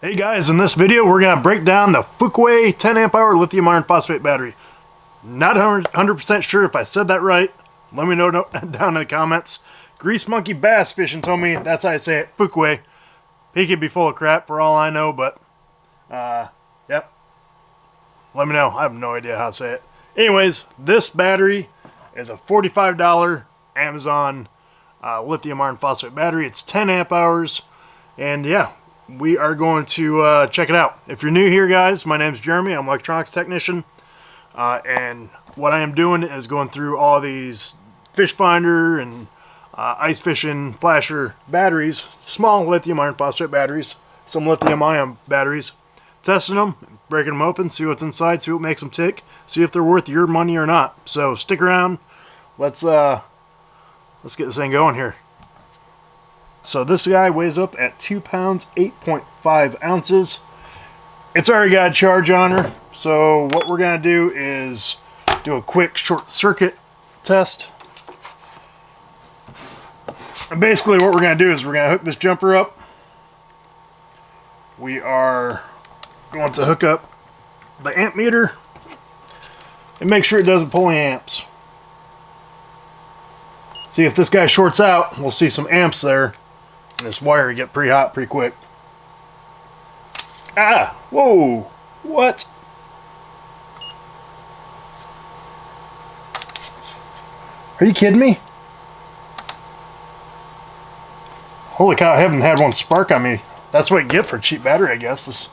Hey guys, in this video we're going to break down the FUKUAI 10 amp hour lithium iron phosphate battery. Not 100% sure if I said that right. Let me know down in the comments. Grease Monkey Bass Fishing told me that's how I say it, FUKUAI. He could be full of crap for all I know, but yep. Let me know. I have no idea how to say it. Anyways, this battery is a $45 Amazon lithium iron phosphate battery. It's 10 amp hours, and yeah, we are going to check it out. If you're new here, guys, my name's Jeremy. I'm an electronics technician, and what I am doing is going through all these fish finder and ice fishing flasher batteries, small lithium iron phosphate batteries, some lithium ion batteries, testing them, breaking them open, see what's inside, see what makes them tick, see if they're worth your money or not. So stick around. Let's get this thing going here. So this guy weighs up at 2 pounds, 8.5 ounces. It's already got a charge on her. So what we're gonna do is do a quick short circuit test. And basically what we're gonna do is we're gonna hook this jumper up. We are going to hook up the amp meter and make sure it doesn't pull any amps. See if this guy shorts out, we'll see some amps there. And this wire get pretty hot pretty quick. Ah! Whoa! What? Are you kidding me? Holy cow, I haven't had one spark on me. That's what you get for a cheap battery, I guess.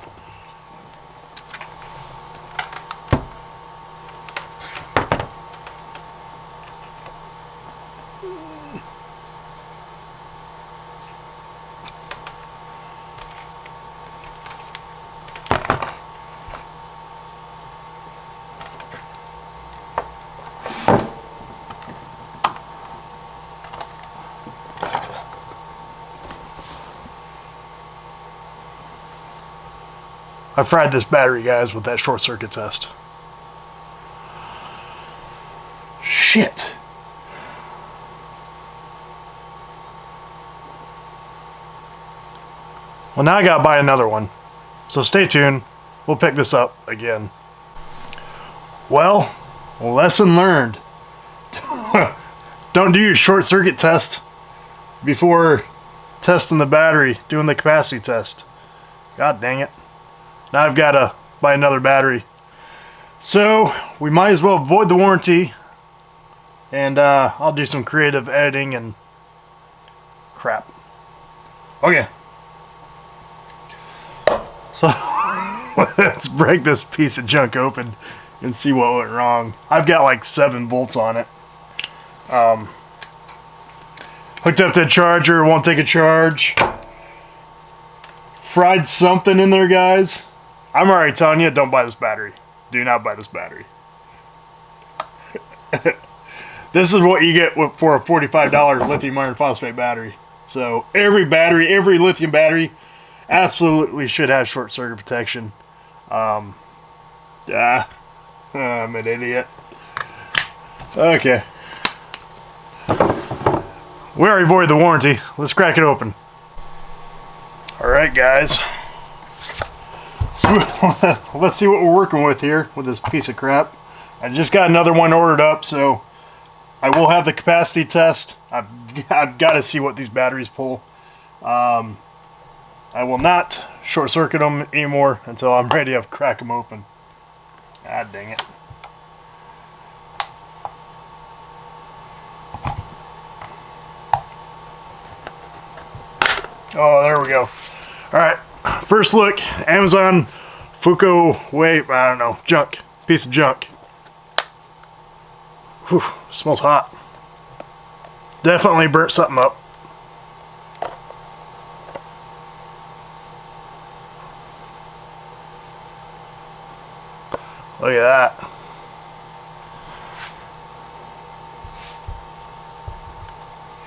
I fried this battery, guys, with that short circuit test. Shit. Well, now I gotta buy another one. So stay tuned. We'll pick this up again. Well, lesson learned. Don't do your short circuit test before testing the battery, doing the capacity test. God dang it. Now I've got to buy another battery. So we might as well void the warranty, and I'll do some creative editing and crap. Okay. So let's break this piece of junk open and see what went wrong. I've got like 7 volts on it. Hooked up to a charger, won't take a charge. Fried something in there, guys. I'm already telling you, don't buy this battery. Do not buy this battery. This is what you get for a $45 lithium iron phosphate battery. So every battery, every lithium battery absolutely should have short circuit protection. I'm an idiot. Okay. We already voided the warranty. Let's crack it open. Alright, guys. So let's see what we're working with here with this piece of crap. I just got another one ordered up, so I will have the capacity test. I've got to see what these batteries pull. I will not short circuit them anymore until I'm ready to crack them open. God dang it. Oh, there we go. Alright, first look, Amazon FUKUAI, I don't know, junk. Piece of junk. Whew, smells hot. Definitely burnt something up. Look at that.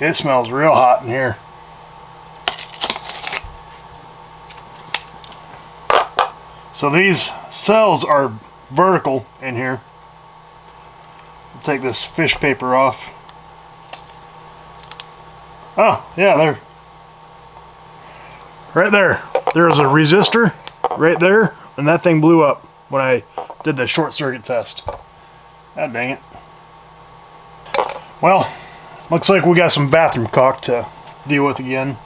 It smells real hot in here. So these cells are vertical in here. I'll take this fish paper off. Oh, yeah, there. Right there. there was a resistor right there, and that thing blew up when I did the short circuit test. God dang it. Well, looks like we got some bathroom caulk to deal with again.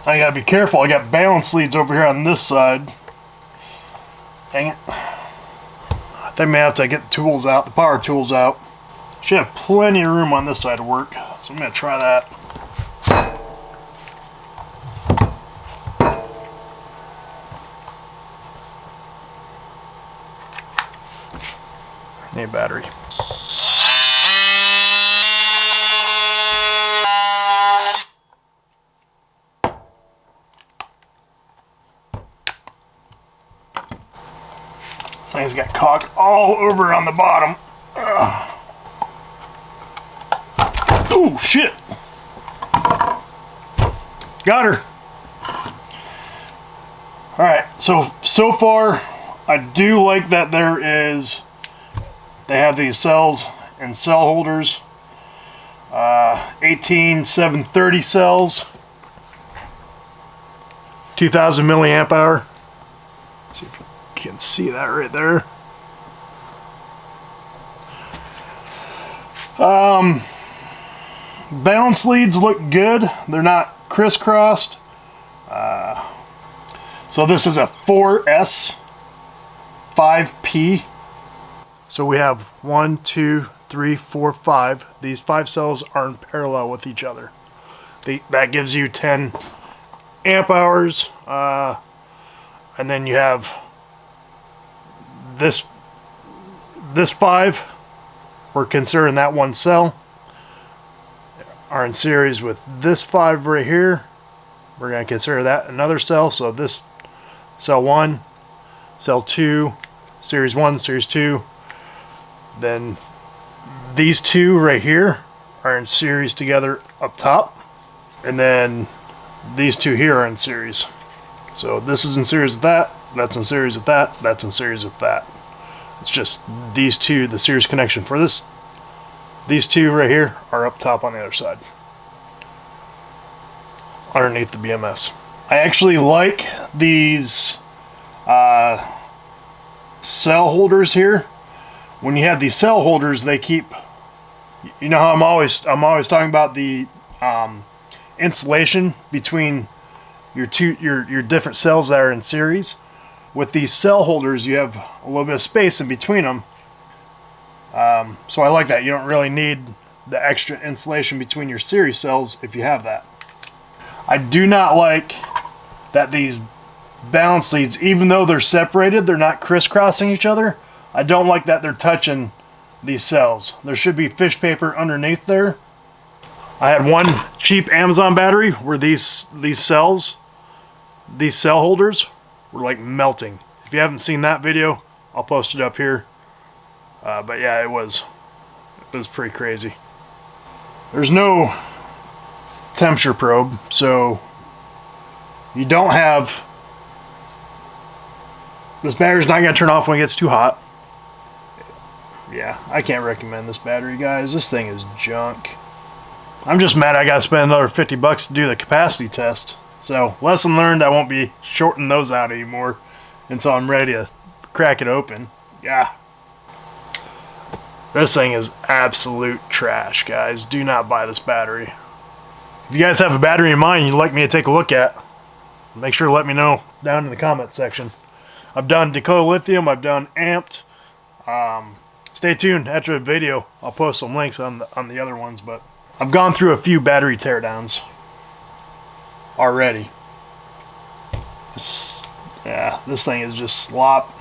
I gotta be careful. I got balance leads over here on this side. Dang it. I think I may have to get the tools out, the power tools out. Should have plenty of room on this side to work, so I'm gonna try that. Need a battery. This thing's got caulk all over on the bottom. Oh shit! Got her. All right. So far, I do like that they have these cells and cell holders. 18730 cells. 2000 milliamp hour. See if you can see that right there. Balance leads look good. They're not crisscrossed. So this is a 4S 5P. So we have 1, 2, 3, 4, 5. These 5 cells are in parallel with each other. That gives you 10 amp hours. And then you have this 5. We're considering that one cell are in series with this 5 right here. We're going to consider that another cell. So this cell 1, cell 2, series 1, series 2. Then these 2 right here are in series together up top. And then these 2 here are in series. So this is in series with that, that's in series with that, that's in series with that. It's just these 2, the series connection for this. These 2 right here are up top on the other side, underneath the BMS. I actually like these cell holders here. When you have these cell holders, they keep, you know how I'm always talking about the insulation between your different cells that are in series. With these cell holders, you have a little bit of space in between them. So I like that. You don't really need the extra insulation between your series cells if you have that. I do not like that these balance leads, even though they're separated, they're not crisscrossing each other. I don't like that they're touching these cells. There should be fish paper underneath there. I had one cheap Amazon battery where these cell holders were like melting. If you haven't seen that video, I'll post it up here. But yeah, it was pretty crazy. There's no temperature probe, so you don't have, this battery's not going to turn off when it gets too hot. Yeah, I can't recommend this battery, guys. This thing is junk. I'm just mad I got to spend another 50 bucks to do the capacity test. So, lesson learned, I won't be shorting those out anymore until I'm ready to crack it open. Yeah. This thing is absolute trash, guys. Do not buy this battery. If you guys have a battery in mind you'd like me to take a look at, make sure to let me know down in the comment section. I've done Dakota Lithium, I've done Amped. Stay tuned after the video. I'll post some links on the other ones, but I've gone through a few battery teardowns already. Yeah, this thing is just slop.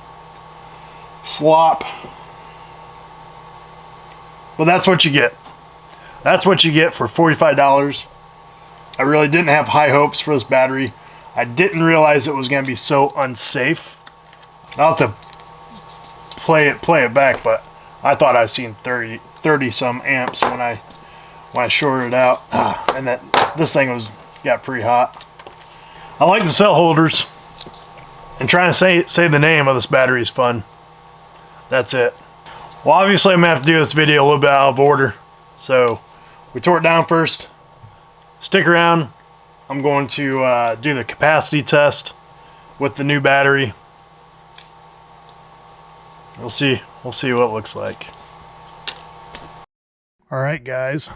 But that's what you get. That's what you get for $45. I really didn't have high hopes for this battery. I didn't realize it was going to be so unsafe. I'll have to play it back, but I thought I seen 30 some amps when I shorted it out, and this thing got pretty hot. I like the cell holders, and trying to say the name of this battery is fun. That's it. Well, obviously I'm gonna have to do this video a little bit out of order. So we tore it down first, Stick around. I'm going to do the capacity test with the new battery. We'll see what it looks like. All right, guys,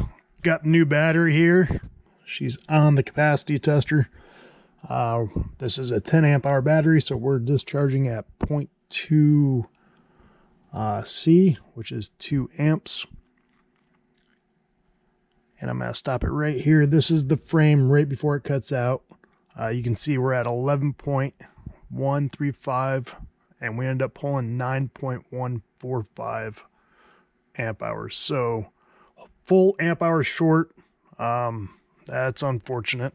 got the new battery here. She's on the capacity tester. This is a 10 amp hour battery, so we're discharging at 0.2 C, which is 2 amps. And I'm going to stop it right here. This is the frame right before it cuts out. You can see we're at 11.135, and we end up pulling 9.145 amp hours. So full amp hours short. That's unfortunate.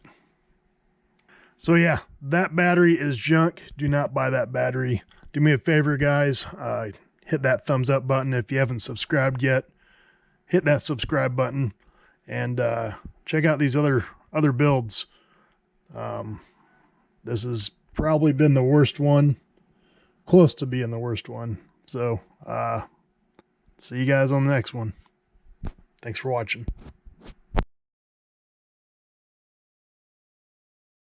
So yeah, that battery is junk. Do not buy that battery. Do me a favor, guys. Hit that thumbs up button. If you haven't subscribed yet, hit that subscribe button. And check out these other builds. This has probably been the worst one, close to being the worst one. So see you guys on the next one. Thanks for watching.